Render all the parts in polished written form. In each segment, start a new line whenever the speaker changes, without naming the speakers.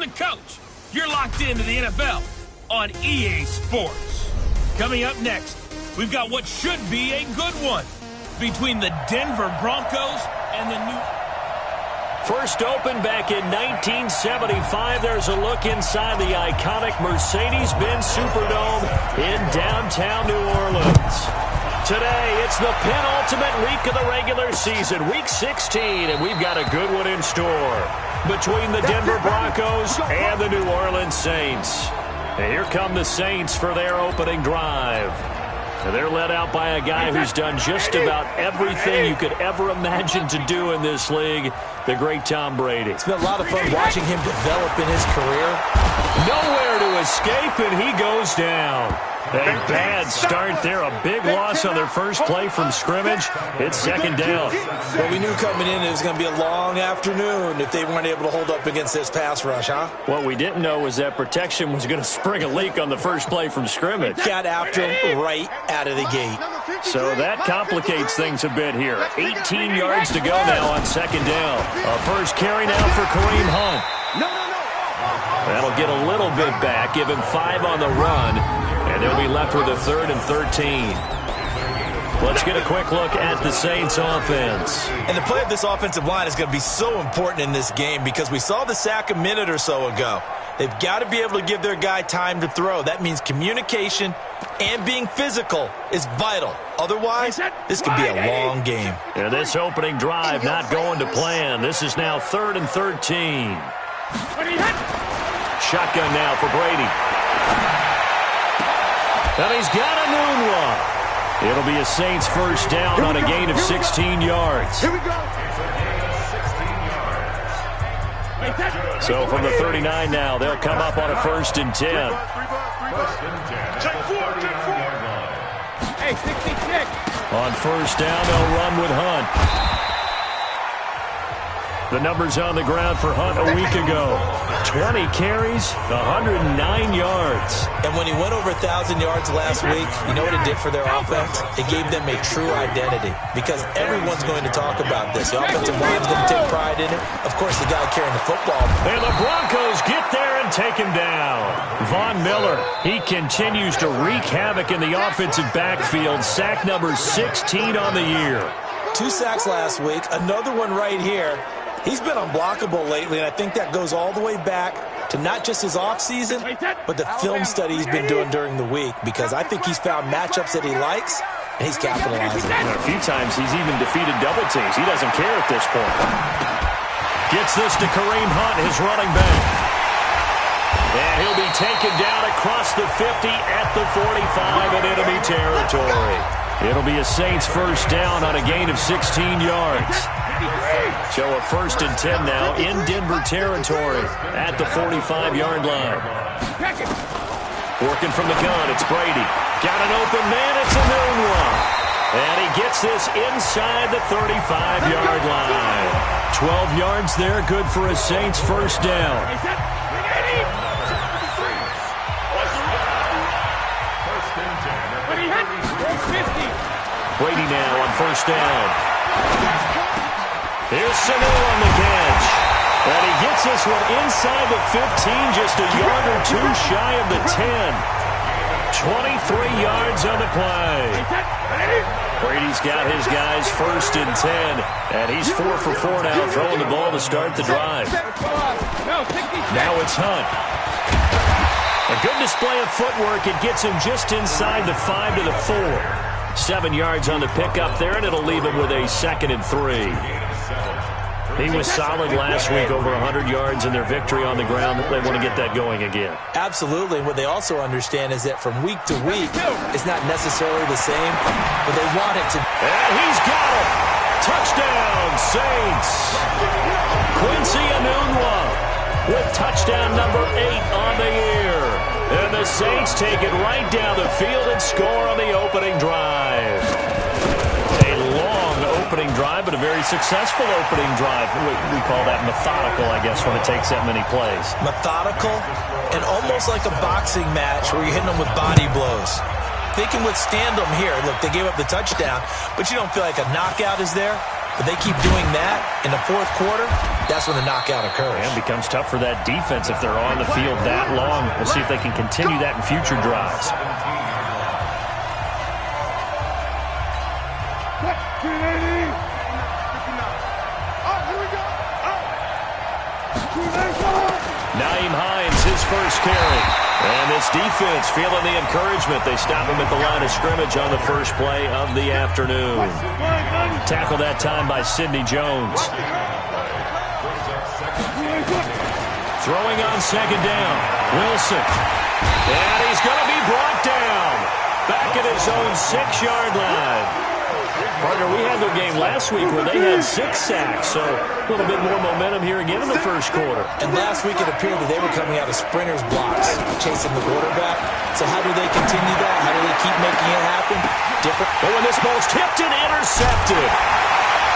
the coach. You're locked into the NFL on EA Sports. Coming up next, we've got what should be a good one between the Denver Broncos and the new...
First opened back in 1975, there's a look inside the iconic Mercedes-Benz Superdome in downtown New Orleans. Today, it's the penultimate week of the regular season, Week 16, and we've got a good one in store between the Denver Broncos and the New Orleans Saints. And here come the Saints for their opening drive. And they're led out by a guy who's done just about everything you could ever imagine to do in this league, the great Tom Brady.
It's been a lot of fun watching him develop in his career.
Nowhere to escape, and he goes down. A bad start there, a big loss on their first play from scrimmage. It's second down.
But we knew coming in it was going to be a long afternoon if they weren't able to hold up against this pass rush, huh?
What we didn't know was that protection was going to spring a leak on the first play from scrimmage.
Got after him right out of the gate.
So that complicates things a bit here. 18 yards to go now on second down. A first carry now for Kareem Hunt. That'll get a little bit back, give him 5 on the run, and they'll be left with a 3rd and 13. Let's get a quick look at the Saints offense.
And the play of this offensive line is going to be so important in this game because we saw the sack a minute or so ago. They've got to be able to give their guy time to throw. That means communication and being physical is vital. Otherwise, this could be a long game.
And this opening drive not going to plan. This is now 3rd and 13. Shotgun now for Brady. And he's got a noon one. It'll be a Saints first down on a gain of 16 yards.
Here we go.
So from the 39 now, they'll come up on a 1st and 10.
Check 4.
Hey, 66.
On first down, they'll run with Hunt. The numbers on the ground for Hunt a week ago. 20 carries, 109 yards.
And when he went over 1,000 yards last week, you know what it did for their offense? It gave them a true identity because everyone's going to talk about this. The offensive line's going to take pride in it. Of course, the guy carrying the football.
And the Broncos get there and take him down. Von Miller, he continues to wreak havoc in the offensive backfield. Sack number 16 on the year.
2 sacks last week, another one right here. He's been unblockable lately, and I think that goes all the way back to not just his offseason, but the film study he's been doing during the week, because I think he's found matchups that he likes, and he's capitalizing.
And a few times he's even defeated double teams. He doesn't care at this point. Gets this to Kareem Hunt, his running back. And he'll be taken down across the 50 at the 45 in enemy territory. It'll be a Saints first down on a gain of 16 yards. So a 1st and 10 now in Denver territory at the 45-yard line. Working from the gun, it's Brady. Got an open man, it's a noon one. And he gets this inside the 35-yard line. 12 yards there, good for a Saints first down. Brady now on first down. Here's Sanu on the catch. And he gets this one inside the 15, just a yard or 2 shy of the 10. 23 yards on the play. Brady's got his guys 1st and 10. And he's 4 for 4 now, throwing the ball to start the drive. Now it's Hunt. A good display of footwork. It gets him just inside the 5 to the 4. 7 yards on the pickup there, and it'll leave him with a 2nd and 3. He was solid last week, over 100 yards in their victory on the ground. They want to get that going again.
Absolutely. And what they also understand is that from week to week, it's not necessarily the same, but they want it to.
And he's got it. Touchdown, Saints. Quincy Enunwa with touchdown number 8 on the year. And the Saints take it right down the field and score on the opening drive. A long opening drive, but a very successful opening drive. We call that methodical, I guess, when it takes that many plays.
Methodical and almost like a boxing match where you're hitting them with body blows. They can withstand them here. Look, they gave up the touchdown, but you don't feel like a knockout is there. But they keep doing that in the fourth quarter, that's when the knockout occurs.
And it becomes tough for that defense if they're on the field that long. We'll see if they can continue that in future drives. Nyheim Hines, his first carry. And this defense feeling the encouragement. They stop him at the line of scrimmage on the first play of the afternoon. Tackle that time by Sidney Jones. Throwing on second down. Wilson. And he's going to be brought down. Back at his own 6-yard line. Partner, we had their game last week where they had 6 sacks, so a little bit more momentum here again in the first quarter.
And last week it appeared that they were coming out of sprinters blocks, chasing the quarterback. So how do they continue that? How do they keep making it happen? Different.
But when this ball's tipped and intercepted,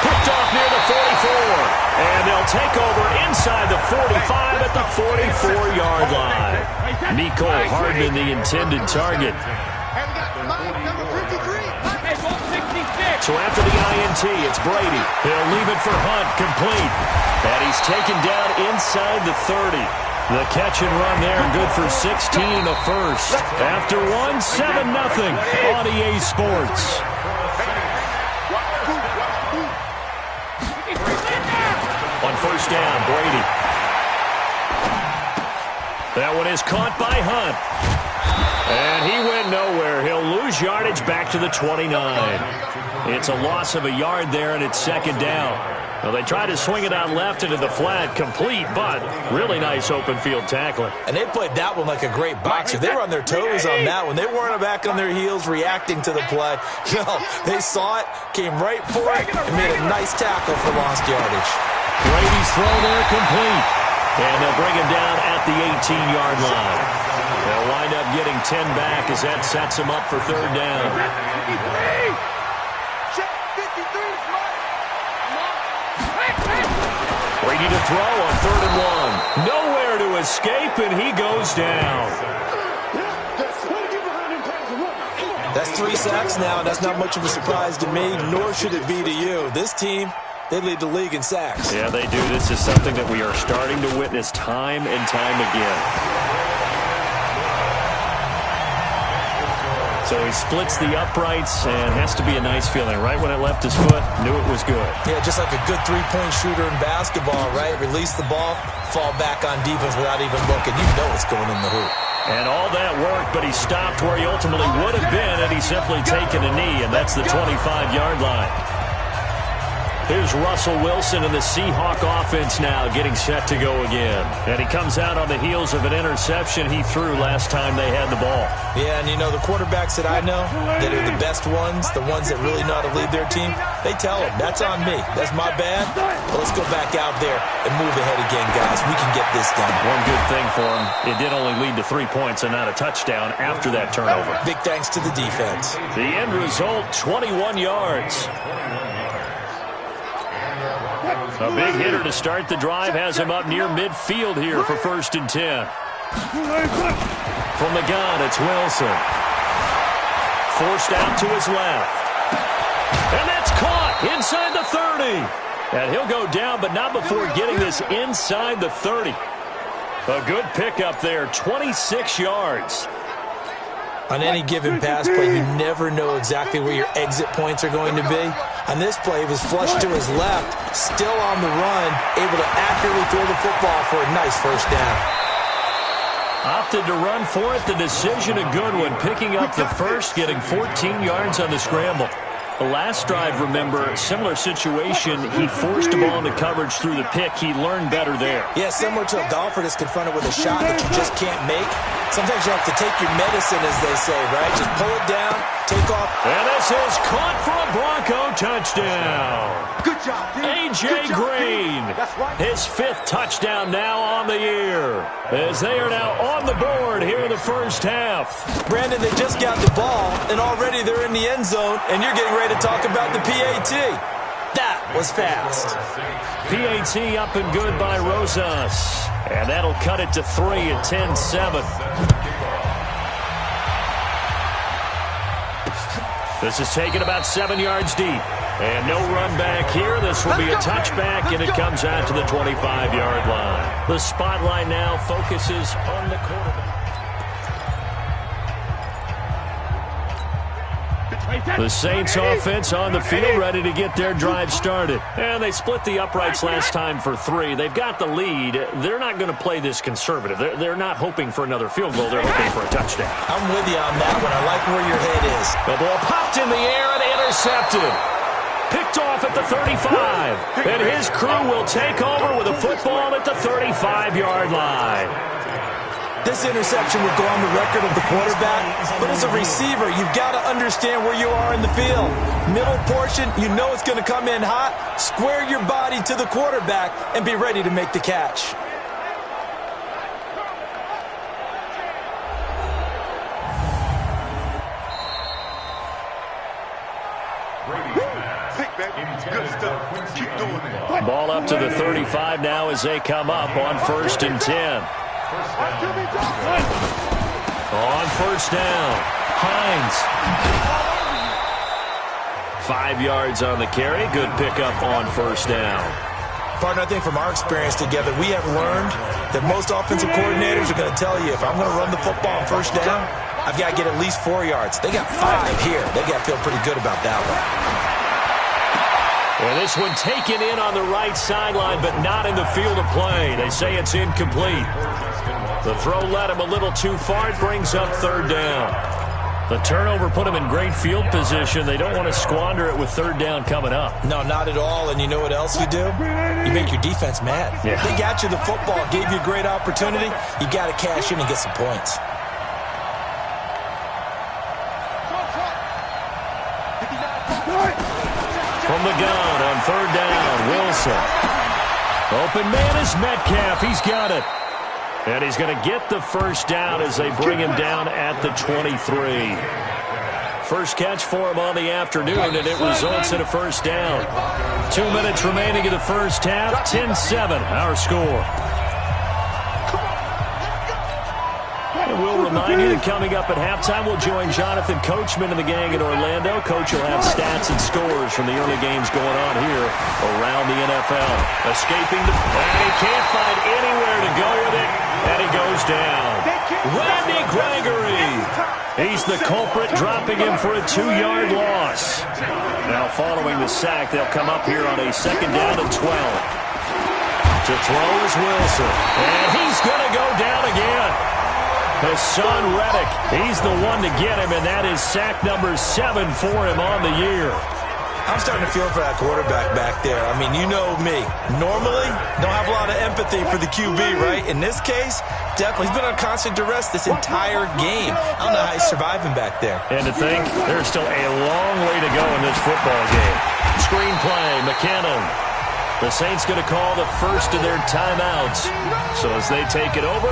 picked off near the 44, and they'll take over inside the 45 at the 44-yard line. Nico Hardman, the intended target. So after the INT, it's Brady. He'll leave it for Hunt, complete. And he's taken down inside the 30. The catch and run there, good for 16 the first. After one, 7-0 on EA Sports. On first down, Brady. That one is caught by Hunt. And he went nowhere. He'll lose yardage back to the 29. It's a loss of a yard there, and it's second down. Well, they tried to swing it out left into the flat, complete, but really nice open field tackling.
And they played that one like a great boxer. They were on their toes on that one. They weren't back on their heels reacting to the play. No, they saw it, came right for it, and made a nice tackle for lost yardage.
Brady's throw there complete. And they'll bring him down at the 18-yard line. They'll wind up getting 10 back as that sets him up for third down. Brady to throw on 3rd and 1. Nowhere to escape, and he goes down.
That's 3 sacks now, and that's not much of a surprise to me, nor should it be to you. This team, they lead the league in sacks.
Yeah, they do. This is something that we are starting to witness time and time again. So he splits the uprights, and has to be a nice feeling. Right when it left his foot, knew it was good.
Yeah, just like a good 3-point shooter in basketball, right? Release the ball, fall back on defense without even looking. You know it's going in the hoop.
And all that worked, but he stopped where he ultimately would have been, and he's simply taken a knee, and that's the 25-yard line. Here's Russell Wilson and the Seahawk offense now getting set to go again. And he comes out on the heels of an interception he threw last time they had the ball.
Yeah, and you know, the quarterbacks that I know that are the best ones, the ones that really know how to lead their team, they tell them, that's on me. That's my bad. But let's go back out there and move ahead again, guys. We can get this done.
One good thing for him, it did only lead to 3 points and not a touchdown after that turnover.
Big thanks to the defense.
The end result, 21 yards. A big hitter to start the drive has him up near midfield here for 1st and 10. From the gun, it's Wilson. Forced out to his left. And that's caught inside the 30. And he'll go down, but not before getting this inside the 30. A good pickup there, 26 yards.
On any given pass play, you never know exactly where your exit points are going to be. On this play, he was flushed to his left, still on the run, able to accurately throw the football for a nice first down.
Opted to run for it. The decision a good one, picking up the first, getting 14 yards on the scramble. The last drive, remember, similar situation. He forced a ball into coverage through the pick. He learned better there.
Yeah, similar to a golfer that's confronted with a shot that you just can't make. Sometimes you have to take your medicine, as they say, right? Just pull it down, take off.
And this is caught for a Bronco touchdown.
Good job,
A.J. Green, his 5th touchdown now on the year, as they are now on the board here in the first half.
Brandon, they just got the ball, and already they're in the end zone, and you're getting ready to talk about the PAT. That was fast.
PAT up and good by Rosas. And that'll cut it to 3 at 10-7. This is taken about 7 yards deep. And no run back here. This will be a touchback, and it comes out to the 25-yard line. The spotlight now focuses on the quarterback. The Saints offense on the field, ready to get their drive started. And they split the uprights last time for 3. They've got the lead. They're not going to play this conservative. They're not hoping for another field goal. They're hoping for a touchdown.
I'm with you on that one. I like where your head is.
The ball popped in the air and intercepted. Picked off at the 35. And his crew will take over with a football at the 35-yard line.
This interception would go on the record of the quarterback, but as a receiver, you've got to understand where you are in the field. Middle portion, you know it's going to come in hot. Square your body to the quarterback and be ready to make the catch.
Good stuff. Keep doing it.
Ball up to the 35 now as they come up on 1st and 10. On 1st down, Hines. 5 yards on the carry. Good pickup on 1st down.
Partner, I think from our experience together, we have learned that most offensive coordinators are going to tell you, if I'm going to run the football on 1st down, I've got to get at least 4 yards. They got 5 here. They got to feel pretty good about that one.
Well, this one taken in on the right sideline, but not in the field of play. They say it's incomplete. The throw led him a little too far. It brings up 3rd down. The turnover put him in great field position. They don't want to squander it with 3rd down coming up.
No, not at all. And you know what else you do? You make your defense mad.
Yeah.
They got you the football, gave you a great opportunity. You got to cash in and get some points.
From the gun on 3rd down, Wilson. Open man is Metcalf. He's got it. And he's going to get the 1st down as they bring him down at the 23. First catch for him on the afternoon, and it results in a 1st down. 2 minutes remaining in the 1st half. 10-7, our score. And we'll remind you that coming up at halftime, we'll join Jonathan Coachman and the gang in Orlando. Coach will have stats and scores from the early games going on here around the NFL. Escaping the... And he can't find anywhere to go with it, and he goes down. Randy Gregory. He's the culprit, dropping him for a 2-yard loss. Now following the sack, they'll come up here on a 2nd down and 12. To throw is Wilson. And he's going to go down again. Hassan Reddick, he's the one to get him, and that is sack number 7 for him on the year.
I'm starting to feel for that quarterback back there. I mean, you know me. Normally, don't have a lot of empathy for the QB, right? In this case, definitely. He's been on constant duress this entire game. I don't know how he's surviving back there.
And to think, there's still a long way to go in this football game. Screenplay, McKinnon. The Saints going to call the first of their timeouts. So as they take it over,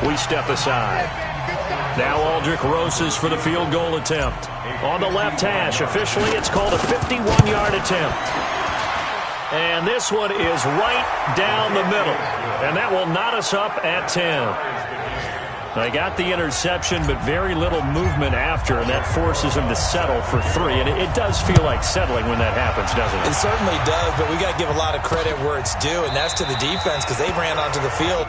we step aside. Now Aldrich Rosas for the field goal attempt. On the left hash, officially it's called a 51-yard attempt. And this one is right down the middle. And that will knot us up at 10. They got the interception, but very little movement after, and that forces them to settle for 3. And it does feel like settling when that happens, doesn't it?
It certainly does, but we got to give a lot of credit where it's due, and that's to the defense because they ran onto the field.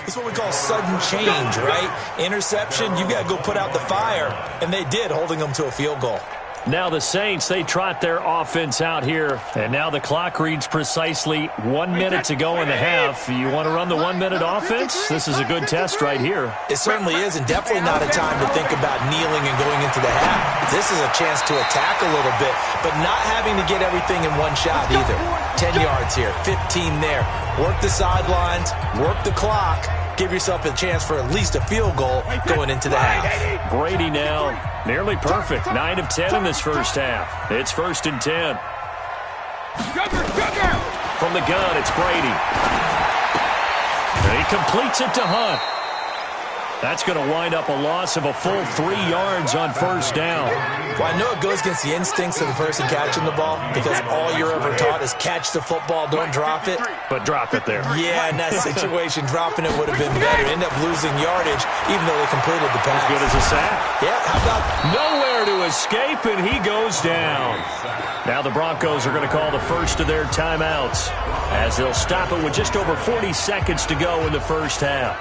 It's what we call sudden change, right? Interception, you got to go put out the fire, and they did, holding them to a field goal.
Now the Saints, they trot their offense out here. And now the clock reads precisely 1 minute to go in the half. You want to run the 1 minute offense? This is a good test right here.
It certainly is, and definitely not a time to think about kneeling and going into the half. This is a chance to attack a little bit, but not having to get everything in one shot either. 10 yards here, 15 there. Work the sidelines, work the clock. Give yourself a chance for at least a field goal going into the half.
Brady now nearly perfect. 9 of 10 in this first half. It's 1st and 10. From the gun, it's Brady. And he completes it to Hunt. That's going to wind up a loss of a full 3 yards on 1st down.
Well, I know it goes against the instincts of the person catching the ball because all you're ever taught is catch the football, don't drop it.
But drop it there.
Yeah, in that situation, dropping it would have been better. End up losing yardage even though they completed the pass.
As good as a sack.
Yeah, how about...
Nowhere to escape, and he goes down. Now the Broncos are going to call the first of their timeouts as they'll stop it with just over 40 seconds to go in the first half.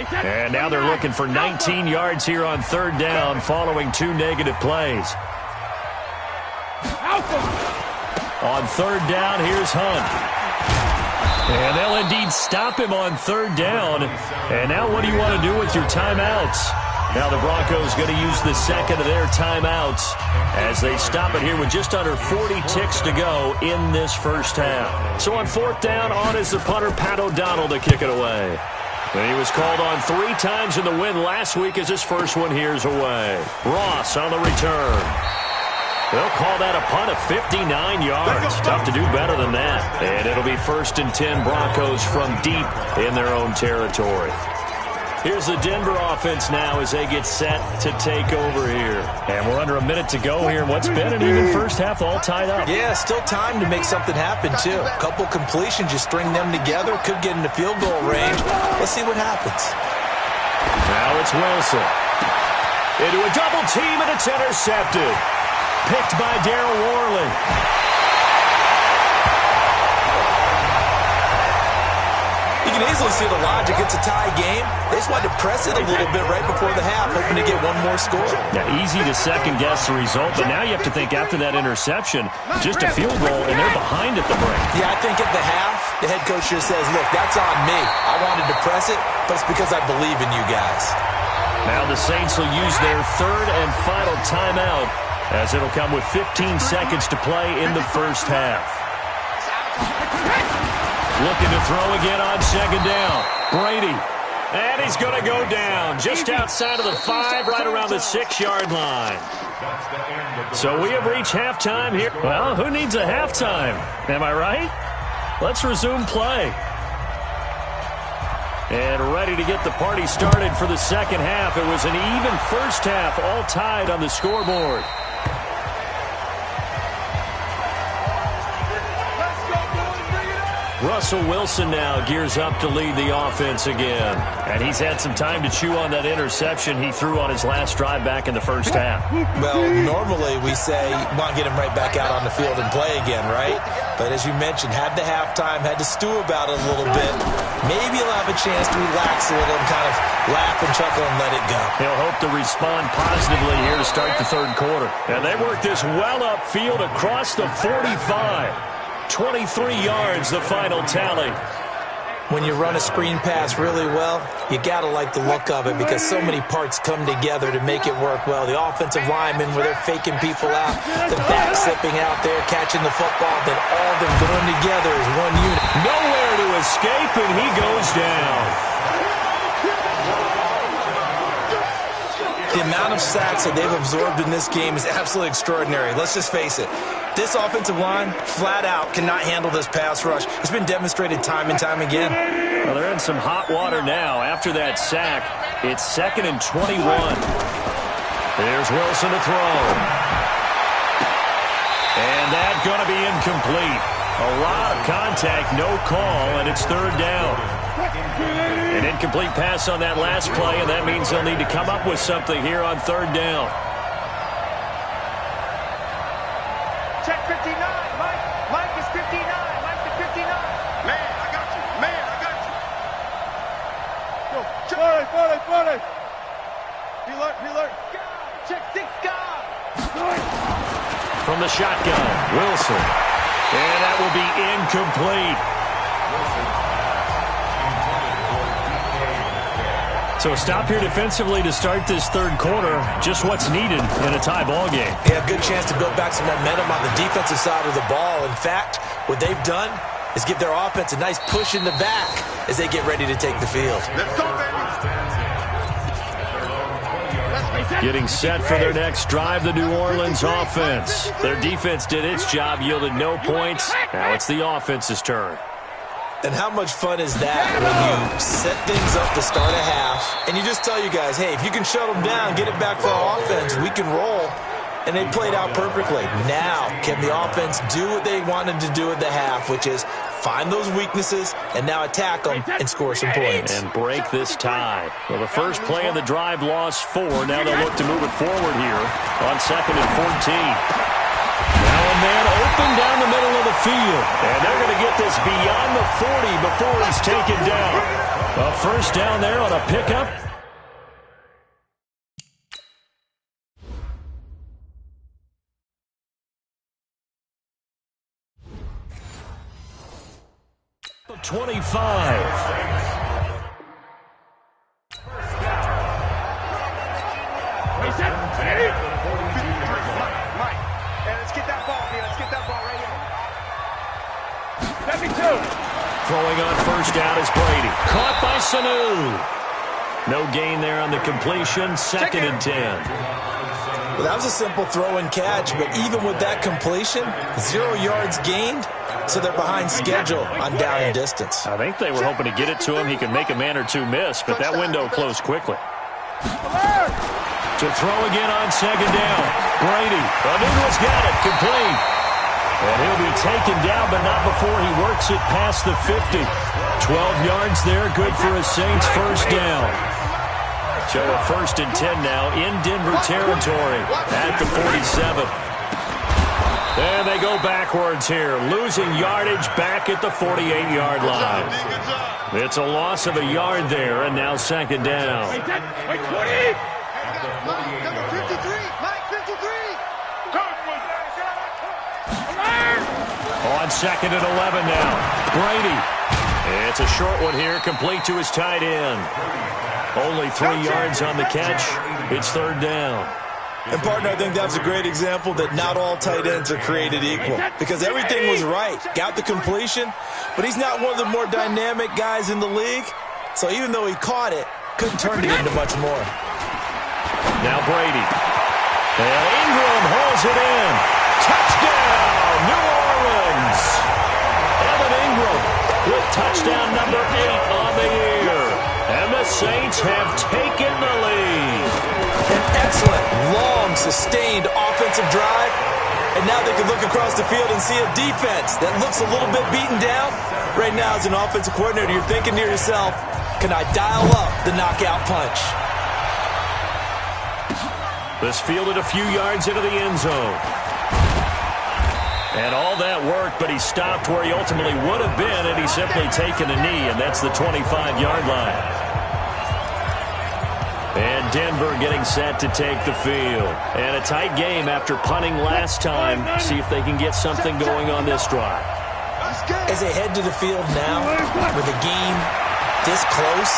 And now they're looking for 19 yards here on 3rd down following 2 negative plays. On 3rd down, here's Hunt. And they'll indeed stop him on 3rd down. And now what do you want to do with your timeouts? Now the Broncos going to use the second of their timeouts as they stop it here with just under 40 ticks to go in this first half. So on 4th down, on is the punter, Pat O'Donnell, to kick it away. And he was called on 3 times in the win last week as his first one here's away. Ross on the return. They'll call that a punt of 59 yards. Tough to do better than that. And it'll be 1st and 10 Broncos from deep in their own territory. Here's the Denver offense now as they get set to take over here. And we're under a minute to go here in what's been an even first half all tied up.
Yeah, still time to make something happen, too. A couple completions, you string them together, could get into field goal range. Let's see what happens.
Now it's Wilson. Into a double team, and it's intercepted. Picked by Darryl Worley.
You can easily see the logic. It's a tie game. They just wanted to press it a little bit right before the half, hoping to get one more score.
Yeah, easy to second-guess the result, but now you have to think after that interception, just a field goal, and they're behind at the break.
Yeah, I think at the half, the head coach just says, look, that's on me. I wanted to press it, but it's because I believe in you guys.
Now the Saints will use their 3rd and final timeout as it'll come with 15 seconds to play in the first half. Looking to throw again on 2nd down. Brady. And he's going to go down just outside of the 5, right around the 6-yard line. So we have reached halftime here. Well, who needs a halftime? Am I right? Let's resume play. And ready to get the party started for the second half. It was an even first half, all tied on the scoreboard. Russell Wilson now gears up to lead the offense again. And he's had some time to chew on that interception he threw on his last drive back in the first half.
Well, normally we say, want to get him right back out on the field and play again, right? But as you mentioned, had the halftime, had to stew about it a little bit. Maybe he'll have a chance to relax a little and kind of laugh and chuckle and let it go.
He'll hope to respond positively here to start the 3rd quarter. And they work this well upfield across the 45. 23 yards, the final tally.
When you run a screen pass really well, you got to like the look of it because so many parts come together to make it work well. The offensive linemen, where they're faking people out, the back slipping out there, catching the football, then all of them going together as one unit.
Nowhere to escape, and he goes down.
The amount of sacks that they've absorbed in this game is absolutely extraordinary. Let's just face it. This offensive line, flat out, cannot handle this pass rush. It's been demonstrated time and time again.
Well, they're in some hot water now. After that sack, it's 2nd and 21. There's Wilson to throw. And that's going to be incomplete. A lot of contact, no call, and it's 3rd down. An incomplete pass on that last play, and that means they'll need to come up with something here on 3rd down.
Check 59. Mike is 59. Mike to 59. Man, I got you. Man, I got you. Check 6 guard.
From the shotgun, Wilson. And that will be incomplete. So a stop here defensively to start this third quarter. Just what's needed in a tie ball game.
Yeah, good chance to build back some momentum on the defensive side of the ball. In fact, what they've done is give their offense a nice push in the back as they get ready to take the field.
Let's go, baby.
Getting set for their next drive, the New Orleans offense. Their defense did its job, yielded no points. Now it's the offense's turn.
And how much fun is that when you set things up to start a half and you just tell you guys, hey, if you can shut them down, get it back for our offense, we can roll. And they played out perfectly. Now, can the offense do what they wanted to do at the half, which is find those weaknesses and now attack them and score some points.
And break this tie. Well, the first play of the drive lost 4. Now they'll look to move it forward here on 2nd and 14. Now a man open down the middle of the field. And they're going to get this beyond the 40 before he's taken down. A first down there on a pickup. The 25. Throwing on first down is Brady. Caught by Sanu. No gain there on the completion. 2nd and 10.
Well, that was a simple throw and catch, but even with that completion, 0 yards gained, so they're behind schedule on down and distance.
I think they were hoping to get it to him. He could make a man or two miss, but that window closed quickly. To throw again on 2nd down. Brady. Anuno's got it. Complete. And he'll be taken down, but not before he works it past the 50. 12 yards there, good for a Saints first down. So a 1st and 10 now in Denver territory at the 47. And they go backwards here, losing yardage back at the 48-yard line. It's a loss of a yard there, and now 2nd down. On 2nd and 11 now. Brady. It's a short one here, complete to his tight end. Only 3 yards on the catch. It's 3rd down.
And, partner, I think that's a great example that not all tight ends are created equal. Because everything was right. Got the completion, but he's not one of the more dynamic guys in the league. So even though he caught it, couldn't turn it into much more.
Now Brady. And Ingram hauls it in. Touchdown, New Orleans. Evan Ingram with touchdown number 8 on the year. And the Saints have taken the lead.
An excellent, long, sustained offensive drive. And now they can look across the field and see a defense that looks a little bit beaten down. Right now, as an offensive coordinator, you're thinking to yourself, can I dial up the knockout punch?
This fielded a few yards into the end zone. And all that worked, but he stopped where he ultimately would have been, and he's simply taken a knee, and that's the 25-yard line. And Denver getting set to take the field. And a tight game after punting last time. See if they can get something going on this drive.
As they head to the field now, with the game this close,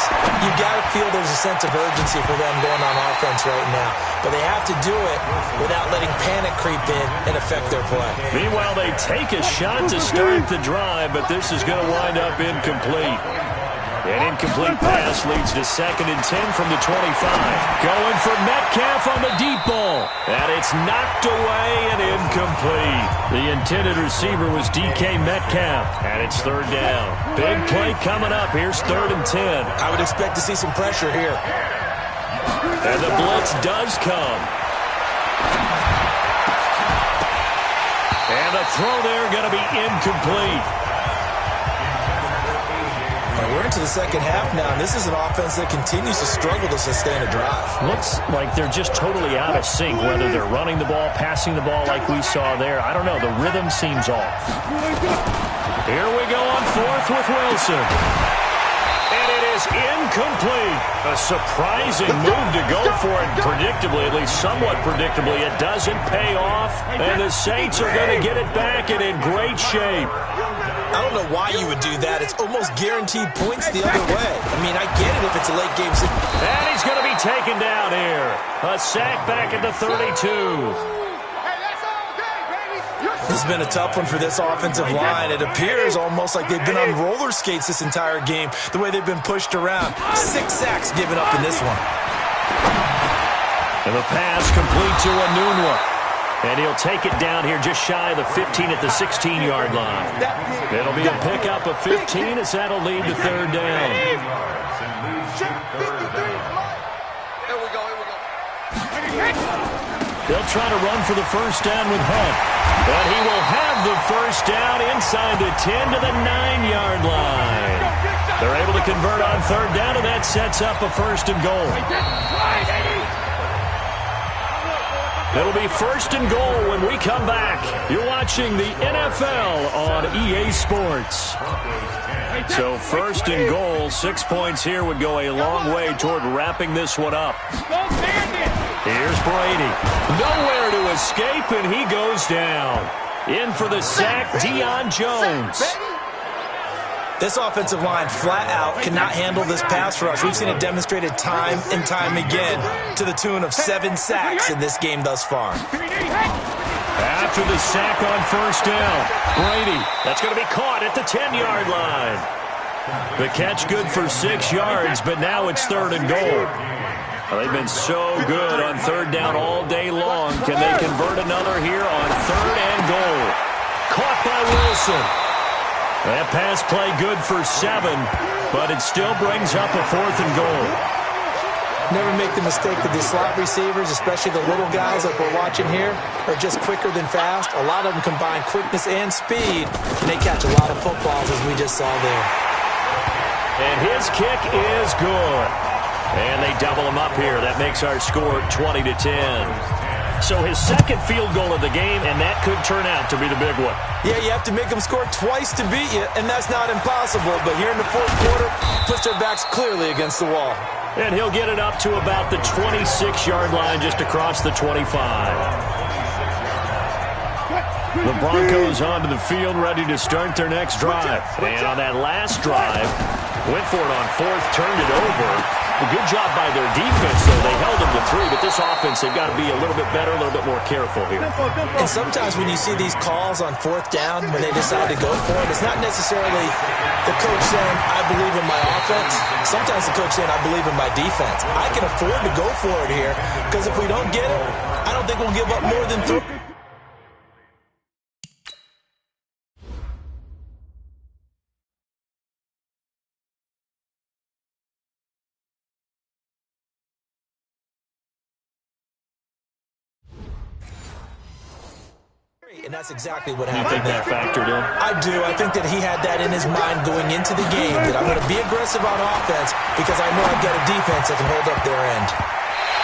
you've got to feel there's a sense of urgency for them going on offense right now. But they have to do it without letting panic creep in and affect their play.
Meanwhile, they take a shot to start the drive, but this is going to wind up incomplete. An incomplete pass leads to 2nd and 10 from the 25. Going for Metcalf on the deep ball. And it's knocked away and incomplete. The intended receiver was DK Metcalf. And it's 3rd down. Big play coming up. Here's 3rd and 10.
I would expect to see some pressure here.
And the blitz does come. And the throw there going to be incomplete.
We're into the second half now, and this is an offense that continues to struggle to sustain a drive.
Looks like they're just totally out of sync, whether they're running the ball, passing the ball like we saw there. I don't know. The rhythm seems off. Here we go on 4th with Wilson. And it is is incomplete. A surprising move to go for it. Predictably, at least somewhat predictably, it doesn't pay off. And the Saints are going to get it back and in great shape.
I don't know why you would do that. It's almost guaranteed points the other way. I mean, I get it if it's a late game.
And he's going to be taken down here. A sack back at the 32.
This has been a tough one for this offensive line. It appears almost like they've been on roller skates this entire game, the way they've been pushed around. 6 sacks given up in this one.
And the pass complete to Enunwa. And he'll take it down here just shy of the 15 at the 16-yard line. It'll be a pickup of 15 as that'll lead to third down. They'll try to run for the first down with Hunt. But he will have the first down inside the 10 to the 9-yard line. They're able to convert on third down, and that sets up a first and goal. It'll be first and goal when we come back. You're watching the NFL on EA Sports. So first and goal, 6 points here would go a long way toward wrapping this one up. Here's Brady. Nowhere to escape, and he goes down. In for the sack, Deion Jones.
This offensive line flat out cannot handle this pass rush. We've seen it demonstrated time and time again to the tune of 7 sacks in this game thus far.
After the sack on first down, Brady. That's going to be caught at the 10-yard line. The catch good for 6 yards, but now it's third and goal. Well, they've been so good on third down all day long. Can they convert another here on third and goal? Caught by Wilson. That pass play good for 7, but it still brings up a fourth and goal.
Never make the mistake that these slot receivers, especially the little guys like we're watching here, are just quicker than fast. A lot of them combine quickness and speed, and they catch a lot of footballs, as we just saw there.
And his kick is good. And they double him up here. That makes our score 20-10. So his second field goal of the game, and that could turn out to be the big one.
Yeah, you have to make them score twice to beat you, and that's not impossible. But here in the fourth quarter, puts their backs clearly against the wall.
And he'll get it up to about the 26-yard line, just across the 25. The Broncos onto the field, ready to start their next drive. And on that last drive, went for it on fourth, turned it over. A good job by their defense, though. They held them to 3, but this offense, they've got to be a little bit better, a little bit more careful here.
And sometimes when you see these calls on fourth down, when they decide to go for it, it's not necessarily the coach saying, I believe in my offense. Sometimes the coach saying, I believe in my defense. I can afford to go for it here, because if we don't get it, I don't think we'll give up more than 3. And that's exactly what happened.
You think that factored in?
I do. I think that he had that in his mind going into the game, that I'm going to be aggressive on offense because I know I've got a defense that can hold up their end.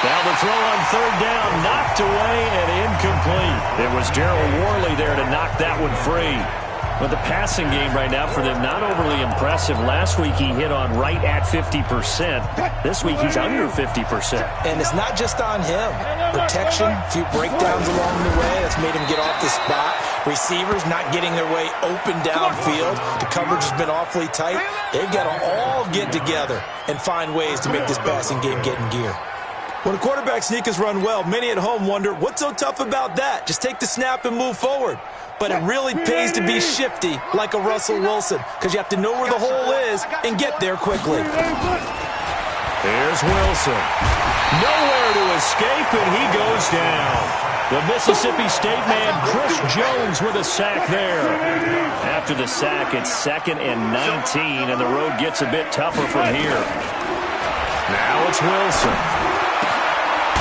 Now the throw on third down, knocked away and incomplete. It was Darryl Worley there to knock that one free. But the passing game right now for them, not overly impressive. Last week he hit on right at 50%. This week he's under 50%.
And it's not just on him. Protection, a few breakdowns along the way. That's made him get off the spot. Receivers not getting their way open downfield. The coverage has been awfully tight. They've got to all get together and find ways to make this passing game get in gear. When a quarterback sneak is run well, many at home wonder, what's so tough about that? Just take the snap and move forward. But it really pays to be shifty like a Russell Wilson, because you have to know where the hole is and get there quickly.
Here's Wilson. Nowhere to escape, and he goes down. The Mississippi State man, Chris Jones, with a sack there. After the sack, it's 2nd and 19, and the road gets a bit tougher from here. Now it's Wilson.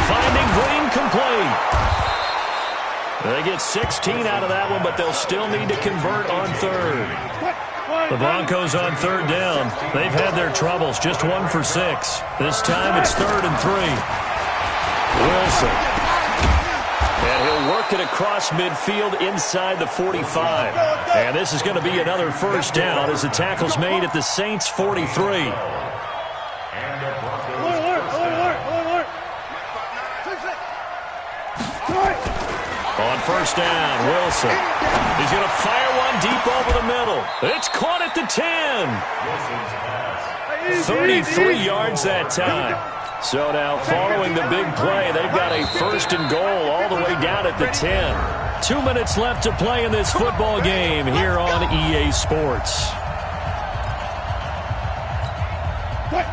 Finding Green complete. They get 16 out of that one, but they'll still need to convert on third. The Broncos on third down. They've had their troubles, just 1 for 6. This time it's 3rd and 3. Wilson. And he'll work it across midfield inside the 45. And this is going to be another first down as the tackle's made at the Saints' 43. first down. Wilson. He's going to fire one deep over the middle. It's caught at the 10. 33 yards that time. So now, following the big play, they've got a first and goal all the way down at the 10. 2 minutes left to play in this football game here on EA Sports.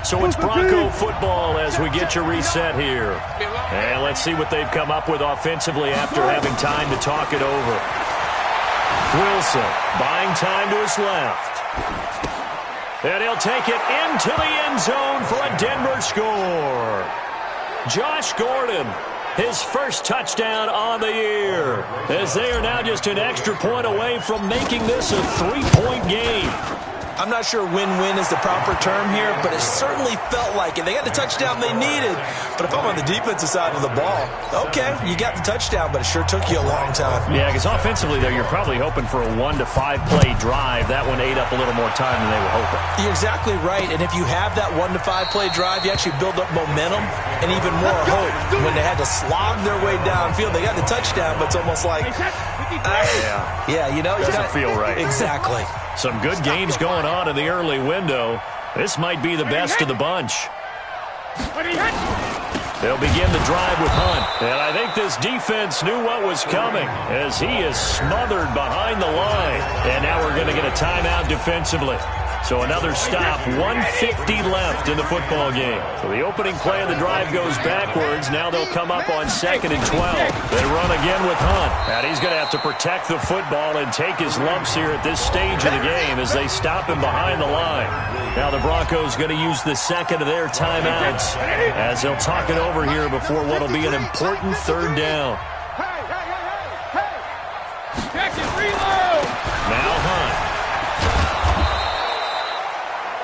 So it's Bronco football as we get you reset here. And let's see what they've come up with offensively after having time to talk it over. Wilson buying time to his left. And he'll take it into the end zone for a Denver score. Josh Gordon, his first touchdown on the year, as they are now just an extra point away from making this a 3-point game.
I'm not sure win-win is the proper term here, but it certainly felt like it. They got the touchdown they needed, but if I'm on the defensive side of the ball, okay, you got the touchdown, but it sure took you a long time.
Yeah, because offensively there, you're probably hoping for a 1 to 5 play drive. That one ate up a little more time than they were hoping.
You're exactly right, and if you have that 1 to 5 play drive, you actually build up momentum and even more hope. When they had to slog their way downfield, they got the touchdown, but it's almost like, yeah, you know,
doesn't feel right.
Exactly.
Some good games going on in the early window. This might be the best of the bunch. They'll begin the drive with Hunt. And I think this defense knew what was coming as he is smothered behind the line. And now we're going to get a timeout defensively. So another stop, 1:50 left in the football game. So the opening play of the drive goes backwards. Now they'll come up on 2nd and 12. They run again with Hunt. And he's going to have to protect the football and take his lumps here at this stage of the game as they stop him behind the line. Now the Broncos going to use the second of their timeouts as they'll talk it over here before what will be an important third down. Now Hunt.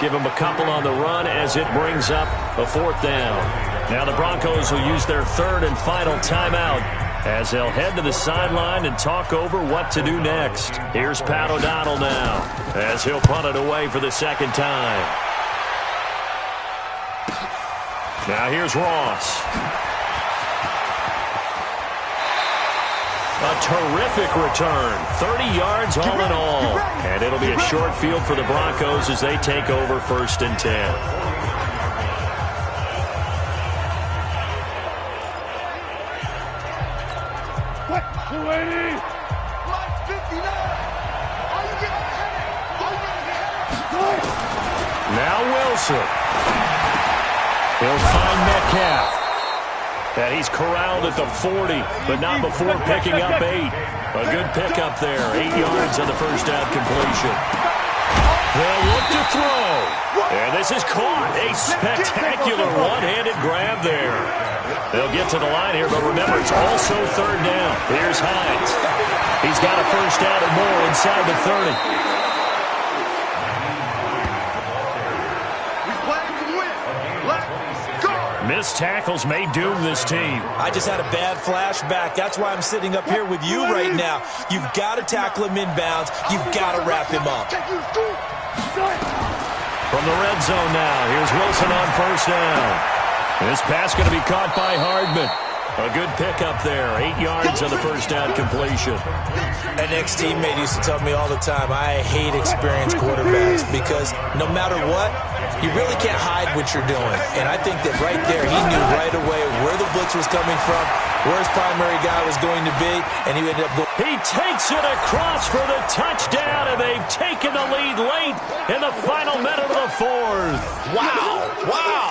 Give him a couple on the run as it brings up a 4th down. Now the Broncos will use their third and final timeout as they'll head to the sideline and talk over what to do next. Here's Pat O'Donnell now as he'll punt it away for the second time. Now here's Ross. A terrific return, 30 yards all in all. And it'll be a short field for the Broncos as they take over 1st and 10. Now Wilson. He'll find Metcalf. And he's corralled at the 40, but not before picking up 8. A good pickup there, 8 yards on the first down completion. They'll look to throw. And this is caught. A spectacular one-handed grab there. They'll get to the line here, but remember, it's also third down. Here's Hines. He's got a first down and more inside the 30. Missed tackles may doom this team.
I just had a bad flashback. That's why I'm sitting up here with you right now. You've got to tackle him inbounds. You've got to wrap him up.
From the red zone now, here's Wilson on first down. This pass going to be caught by Hardman. A good pickup there, 8 yards on the first down completion.
An ex-teammate used to tell me all the time, I hate experienced quarterbacks because no matter what, you really can't hide what you're doing. And I think that right there, he knew right away where the blitz was coming from, where his primary guy was going to be, and he ended up going.
He takes it across for the touchdown, and they've taken the lead late in the final minute of the 4th.
Wow, wow,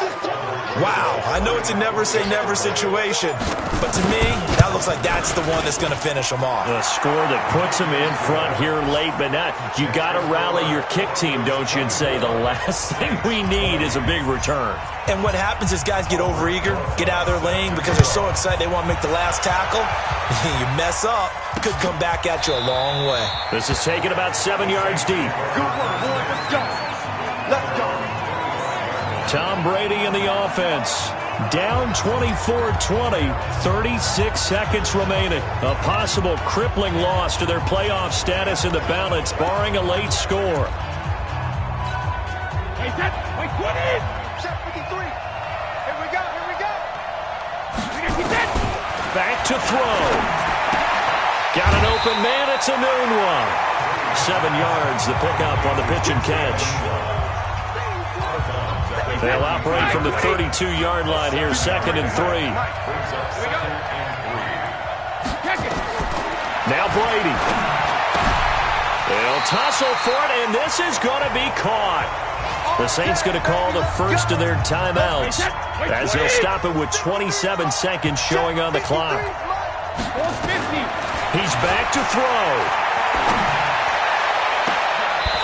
wow. I know it's a never-say-never situation, but to me, that looks like that's the one that's going to finish them off.
A score that puts them in front here late, but not. You got to rally your kick team, don't you, and say the last thing we need is a big return.
And what happens is guys get overeager, get out of their lane because they're so excited they want to make the last tackle. You mess up, could come back at you a long way.
This is taken about 7 yards deep.
Good one, boy. Let's go. Let's go.
Tom Brady in the offense. Down 24-20, 36 seconds remaining. A possible crippling loss to their playoff status in the balance, barring a late score.
Hey, set. Wait, 20. Set 53. Here we go. Here we go.
Back to throw. Got an open man. It's a noon one. 7 yards, the pickup on the pitch and catch. They'll operate from the 32-yard line here, 2nd and 3. Now Brady. They'll tussle for it, and this is going to be caught. The Saints going to call the first of their timeouts as they'll stop it with 27 seconds showing on the clock. He's back to throw.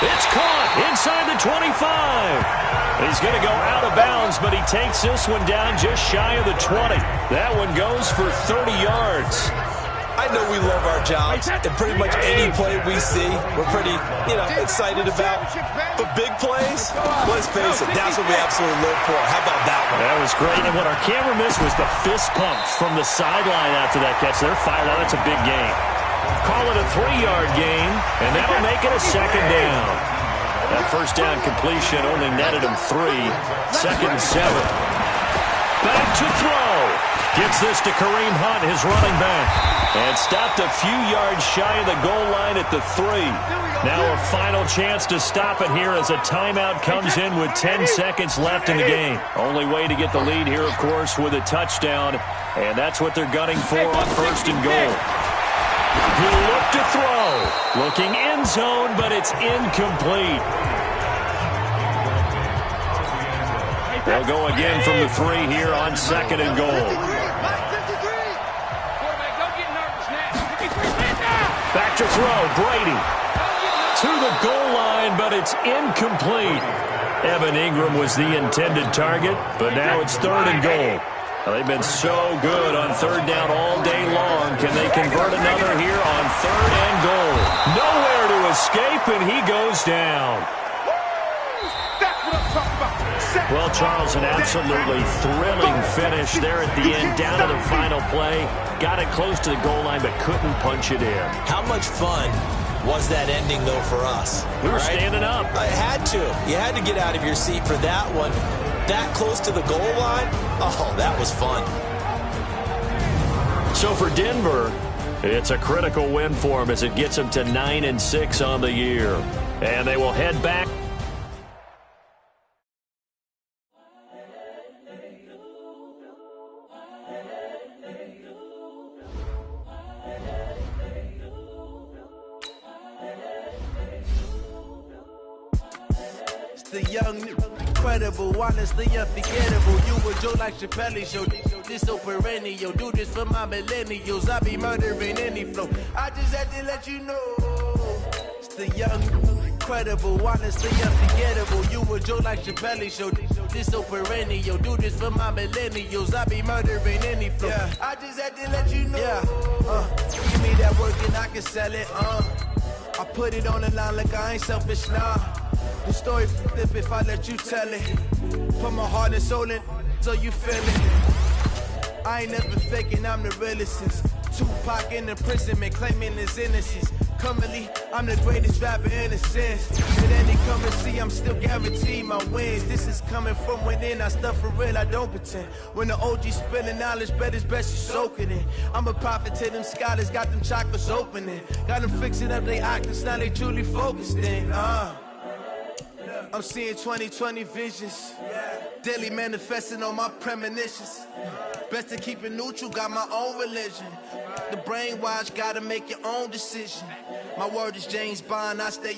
It's caught inside the 25. He's going to go out of bounds, but he takes this one down just shy of the 20. That one goes for 30 yards.
I know we love our jobs, and pretty much any play we see, we're pretty, excited about. But big plays, let's face it, that's what we absolutely live for. How about that one?
That was great, and what our camera missed was the fist pump from the sideline after that catch. They're fired out. That's a big gain. Call it a 3-yard gain, and that'll make it a 2nd down. That first down completion only netted him 3. 2nd and 7. Back to throw. Gets this to Kareem Hunt, his running back. And stopped a few yards shy of the goal line at the 3. Now a final chance to stop it here as a timeout comes in with 10 seconds left in the game. Only way to get the lead here, of course, with a touchdown. And that's what they're gunning for on 1st and goal. He'll look to throw. Looking end zone, but it's incomplete. They'll go again from the 3 here on 2nd and goal. Back to throw, Brady. To the goal line, but it's incomplete. Evan Ingram was the intended target, but now it's 3rd and goal. Now, they've been so good on 3rd down all day long. Can they convert another here on 3rd and goal? Nowhere to escape, and he goes down. Well, Charles, an absolutely thrilling finish there at the end, down to the final play. Got it close to the goal line, but couldn't punch it in.
How much fun was that ending, though, for us?
We were standing up.
I had to. You had to get out of your seat for that one. That close to the goal line? Oh, that was fun.
So for Denver, it's a critical win for them as it gets them to 9-6 on the year. And they will head back.
The young, incredible, honestly unforgettable. You a Joe like Chappelle show. This so perennial. Do this for my millennials. I be murdering any flow. I just had to let you know. It's the young, incredible, honestly unforgettable. You a Joe like Chappelle show. This so perennial. Do this for my millennials. I be murdering any flow. Yeah. I just had to let you know. Give me that work and I can sell it. I put it on the line like I ain't selfish now. The story flip if I let you tell it. Put my heart and soul in so you feel it. I ain't never faking, I'm the realest since Tupac in imprisonment, claiming his innocence. Currently, I'm the greatest rapper in a sense. But any come and see, I'm still guaranteed my wins. This is coming from within, I stuff for real, I don't pretend. When the OG spilling knowledge, bet it's best you soak it in. I'm a prophet to them scholars, got them chakras opening. Got them fixing up they octaves, now they truly focused in. I'm seeing 2020 visions. Daily manifesting on my premonitions. Best to keep it neutral, got my own religion. The brainwash, gotta make your own decision. My word is James Bond, I stay